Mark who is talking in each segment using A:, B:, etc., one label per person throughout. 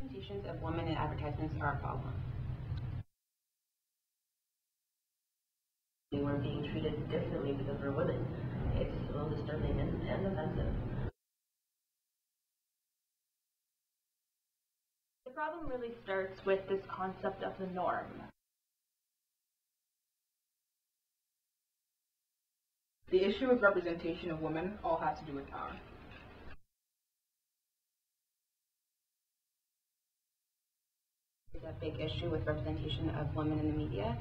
A: Representations of women in advertisements are a problem.
B: We're being treated differently because we're women. It's a little disturbing and offensive.
C: The problem really starts with this concept of the norm.
D: The issue with representation of women all has to do with power.
A: A big issue with representation of women in the media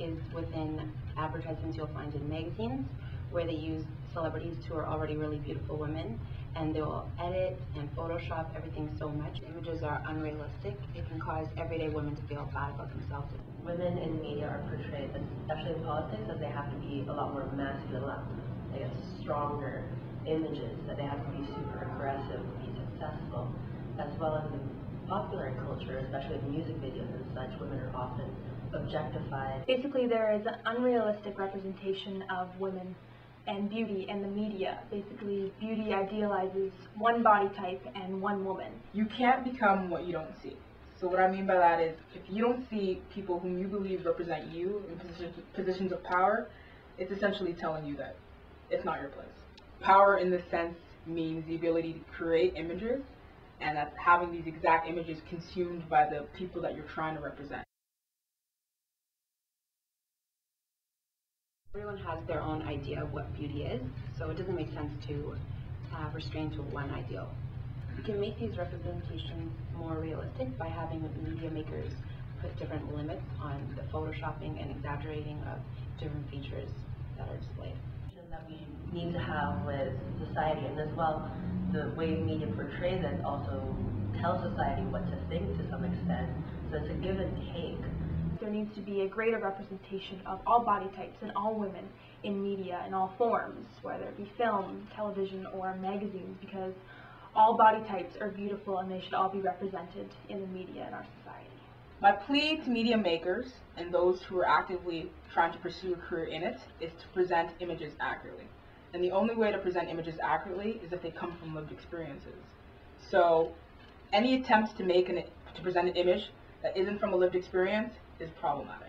A: is within advertisements you'll find in magazines, where they use celebrities who are already really beautiful women, and they will edit and Photoshop everything so much. Images are unrealistic. It can cause everyday women to feel bad about themselves.
B: Women in media are portrayed, especially in politics, that they have to be a lot more masculine, they have stronger images, that they have to be super aggressive, be successful, as well as in popular culture, especially with music videos and such, women are often objectified.
C: Basically, there is an unrealistic representation of women and beauty in the media. Basically, beauty idealizes one body type and one woman.
D: You can't become what you don't see. So what I mean by that is, if you don't see people whom you believe represent you in positions of power, it's essentially telling you that it's not your place. Power in this sense means the ability to create images, and that having these exact images consumed by the people that you're trying to represent.
A: Everyone has their own idea of what beauty is, so it doesn't make sense to restrain to one ideal. You can make these representations more realistic by having media makers put different limits on the photoshopping and exaggerating of different features that are displayed.
B: That we need to have with society, and as well the way media portrays it also tells society what to think to some extent, so it's a give and take.
C: There needs to be a greater representation of all body types and all women in media in all forms, whether it be film, television, or magazines, because all body types are beautiful and they should all be represented in the media in our society.
D: My plea to media makers and those who are actively trying to pursue a career in it is to present images accurately. And the only way to present images accurately is if they come from lived experiences. So any attempt to present an image that isn't from a lived experience is problematic.